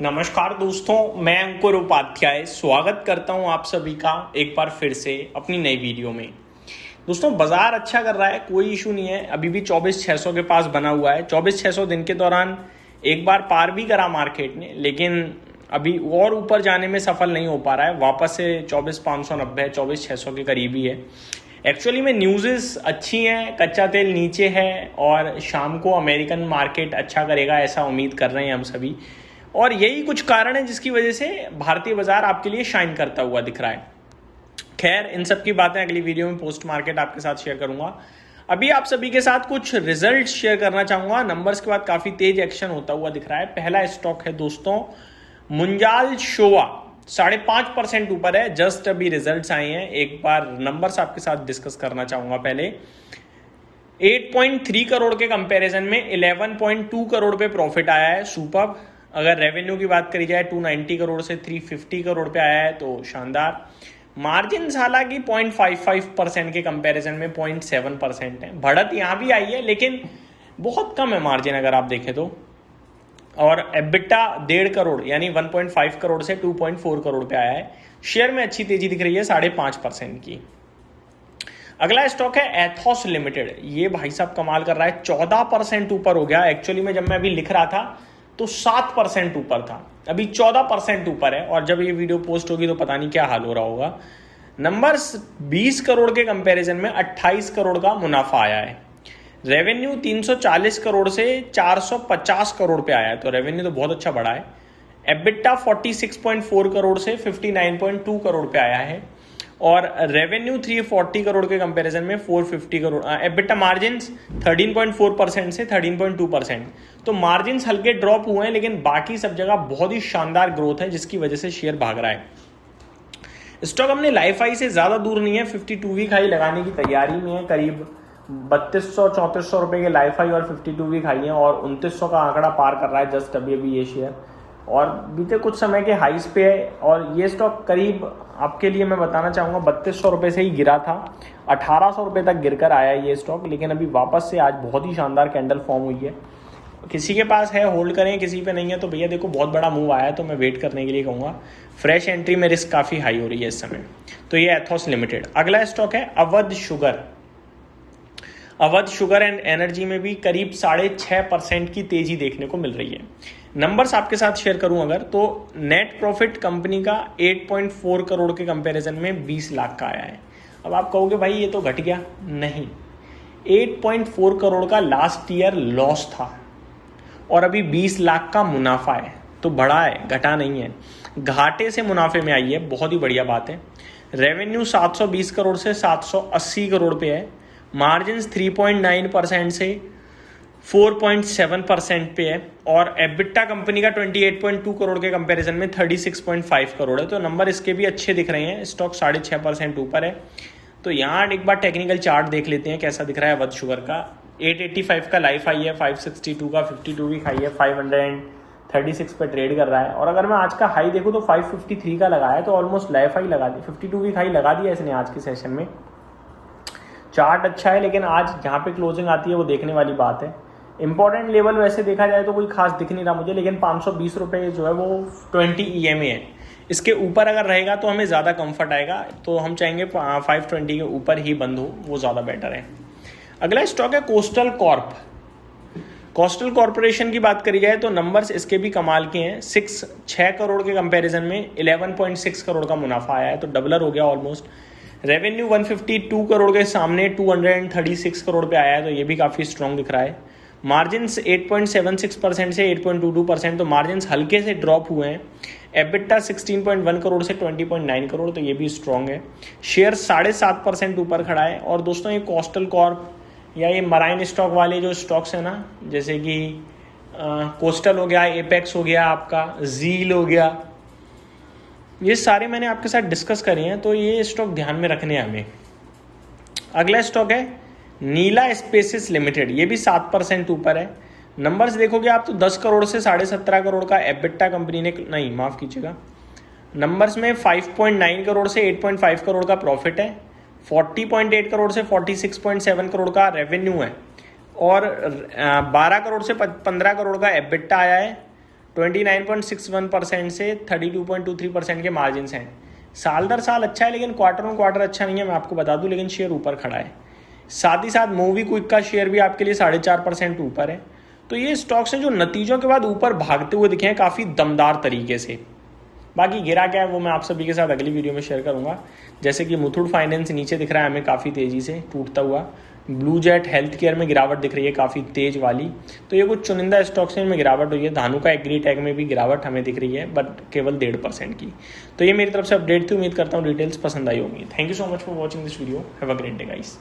नमस्कार दोस्तों, मैं अंकुर उपाध्याय स्वागत करता हूं आप सभी का एक बार फिर से अपनी नई वीडियो में। दोस्तों, बाजार अच्छा कर रहा है, कोई इशू नहीं है। अभी भी 24,600 के पास बना हुआ है। 24,600 दिन के दौरान एक बार पार भी करा मार्केट ने, लेकिन अभी और ऊपर जाने में सफल नहीं हो पा रहा है। वापस से 24,590 24,600 के करीब ही है। एक्चुअली में न्यूज़ अच्छी हैं, कच्चा तेल नीचे है और शाम को अमेरिकन मार्केट अच्छा करेगा ऐसा उम्मीद कर रहे हैं हम सभी। और यही कुछ कारण है जिसकी वजह से भारतीय बाजार आपके लिए शाइन करता हुआ दिख रहा है। खैर, इन सब की बातें अगली वीडियो में पोस्ट मार्केट आपके साथ शेयर करूंगा। अभी आप सभी के साथ कुछ रिजल्ट शेयर करना चाहूंगा। नंबर्स के बाद काफी तेज एक्शन होता हुआ दिख रहा है। पहला स्टॉक है दोस्तों मुंजाल शोवा, 5.5% ऊपर है। जस्ट अभी रिजल्ट्स आए हैं, एक बार नंबर्स आपके साथ डिस्कस करना चाहूंगा। पहले 8.3 करोड़ के कंपैरिजन में 11.2 करोड़ पे प्रॉफिट आया है। सुपर। अगर रेवेन्यू की बात करी जाए 290 करोड़ से 350 करोड़ पे आया है, तो शानदार। मार्जिन हालांकि 0.55% के कंपैरिजन में 0.7% है। बढ़त यहाँ भी आई है, लेकिन बहुत कम है मार्जिन अगर आप देखें तो। और एबिटा 1.5 करोड़ यानी 1.5 करोड़ से 2.4 करोड़ पे आया है। शेयर में अच्छी तेजी दिख रही है 5.5% की। अगला स्टॉक है एथॉस लिमिटेड। ये भाई साहब कमाल कर रहा है, 14% ऊपर हो गया। एक्चुअली में जब मैं अभी लिख रहा था तो 7% ऊपर था, अभी 14% ऊपर है। और जब ये वीडियो पोस्ट होगी तो पता नहीं क्या हाल हो रहा होगा। नंबर्स 20 करोड़ के कंपैरिजन में 28 करोड़ का मुनाफा आया है। रेवेन्यू 340 करोड़ से 450 करोड़ पे आया है, तो रेवेन्यू तो बहुत अच्छा बढ़ा है। एबिटा 46.4 करोड़ से 59.2 करोड़ पे आया है। और रेवेन्यू 340 करोड़ के कंपैरिजन में 450 करोड़। एबिटा मार्जिन 13.4% से 13.2%। तो मार्जिन हल्के ड्रॉप हुए हैं, लेकिन बाकी सब जगह बहुत ही शानदार ग्रोथ है, जिसकी वजह से शेयर भाग रहा है। स्टॉक अपने लाइफ हाई से ज्यादा दूर नहीं है, 52 वीक हाई लगाने की तैयारी में है। करीब 3200-3400 रुपए के लाइफ हाई और 52 वीक हाई है, और 2900 का आंकड़ा पार कर रहा है जस्ट अभी ये शेयर। और बीते कुछ समय के हाइस पे है। और ये स्टॉक करीब आपके लिए मैं बताना चाहूँगा 3200 रुपये से ही गिरा था, 1800 रुपये तक गिरकर आया ये स्टॉक। लेकिन अभी वापस से आज बहुत ही शानदार कैंडल फॉर्म हुई है। किसी के पास है होल्ड करें, किसी पे नहीं है तो भैया देखो बहुत बड़ा मूव आया है, तो मैं वेट करने के लिए कहूँगा। फ्रेश एंट्री में रिस्क काफ़ी हाई हो रही है इस समय। तो ये एथॉस लिमिटेड। अगला स्टॉक है Awadh sugar. Awadh sugar and energy में भी करीब 6.5% की तेजी देखने को मिल रही है। नंबर्स आपके साथ शेयर करूं अगर, तो नेट प्रॉफिट कंपनी का 8.4 करोड़ के कंपैरिजन में 20 लाख का आया है। अब आप कहोगे भाई ये तो घट गया, नहीं। 8.4 करोड़ का लास्ट ईयर लॉस था और अभी 20 लाख का मुनाफा है, तो बढ़ा है, घटा नहीं है। घाटे से मुनाफे में आई है, बहुत ही बढ़िया बात है। रेवेन्यू 720 करोड़ से 780 करोड़ पे है। मार्जिन 3.9% से 4.7% पे है। और एबिटा कंपनी का 28.2 करोड़ के कंपैरिजन में 36.5 करोड़ है, तो नंबर इसके भी अच्छे दिख रहे हैं। स्टॉक 6.5% ऊपर है। तो यहाँ एक बार टेक्निकल चार्ट देख लेते हैं कैसा दिख रहा है अवध शुगर का। 885 का लाइफ हाई है, 562 का 52 वीक हाई है, 536 पे ट्रेड कर रहा है। और अगर मैं आज का हाई देखूँ तो 553 का लगाया है, तो ऑलमोस्ट लाइफ हाई लगा दी, 52 वीक हाई लगा दिया इसने आज के सेशन में। चार्ट अच्छा है, लेकिन आज जहाँ पे क्लोजिंग आती है वो देखने वाली बात है। इंपॉर्टेंट लेवल वैसे देखा जाए तो कोई खास दिख नहीं रहा मुझे, लेकिन 520 रुपये जो है वो 20 EMA है। इसके ऊपर अगर रहेगा तो हमें ज़्यादा कंफर्ट आएगा, तो हम चाहेंगे 520 के ऊपर ही बंद हो, वो ज़्यादा बेटर है। अगला स्टॉक है कोस्टल कॉर्प। कोस्टल कॉर्पोरेशन की बात करी जाए तो नंबर्स इसके भी कमाल के हैं। 6 करोड़ के कंपैरिजन में 11.6 करोड़ का मुनाफा आया है, तो डबलर हो गया ऑलमोस्ट। रेवेन्यू 152 करोड़ के सामने 236 करोड़ पे आया है, तो ये भी काफ़ी स्ट्रॉन्ग दिख रहा है। मार्जिन 8.76% से 8.22%, तो मार्जिन हल्के से ड्रॉप हुए हैं। एबिटा 16.1 करोड़ से 20.9 करोड़, तो ये भी स्ट्रॉन्ग है। शेयर 7.5% ऊपर खड़ा है। और दोस्तों, ये कोस्टल कॉर्प या ये मराइन स्टॉक वाले जो स्टॉक्स हैं ना, जैसे कि कोस्टल हो गया, एपेक्स हो गया, आपका जील हो गया, ये सारे मैंने आपके साथ डिस्कस करे हैं, तो ये स्टॉक ध्यान में रखने हैं हमें। अगला स्टॉक है नीला स्पेसिस लिमिटेड। ये भी 7% ऊपर है। नंबर्स देखोगे आप तो 10 करोड़ से 17.5 करोड़ का एबिटा कंपनी ने, नहीं माफ़ कीजिएगा, नंबर्स में 5.9 करोड़ से 8.5 करोड़ का प्रॉफिट है। 40.8 करोड़ से 46.7 करोड़ का रेवेन्यू है। और 12 करोड़ से 15 करोड़ का एबिटा आया है। 29.61% से 32.23% के मार्जिन हैं। साल दर साल अच्छा है, लेकिन क्वार्टर ऑन क्वार्टर अच्छा नहीं है, मैं आपको बता दूं, लेकिन शेयर ऊपर खड़ा है। साथ ही साथ मूवी क्विक का शेयर भी आपके लिए 4.5% ऊपर है। तो ये स्टॉक्स हैं जो नतीजों के बाद ऊपर भागते हुए दिखे हैं काफ़ी दमदार तरीके से। बाकी गिरा क्या है वो मैं आप सभी के साथ अगली वीडियो में शेयर करूंगा। जैसे कि मुथूट फाइनेंस नीचे दिख रहा है हमें काफ़ी तेज़ी से टूटता हुआ, ब्लू जेट हेल्थ केयर में गिरावट दिख रही है काफ़ी तेज वाली। तो ये कुछ चुनिंदा स्टॉक्स में गिरावट हुई है। धानुका एग्रीटेक में भी गिरावट हमें दिख रही है, बट केवल 1.5% की। तो ये मेरी तरफ से अपडेट थी, उम्मीद करता हूँ डिटेल्स पसंद आई होंगी। Thank you so much for watching this video. Have a great day guys.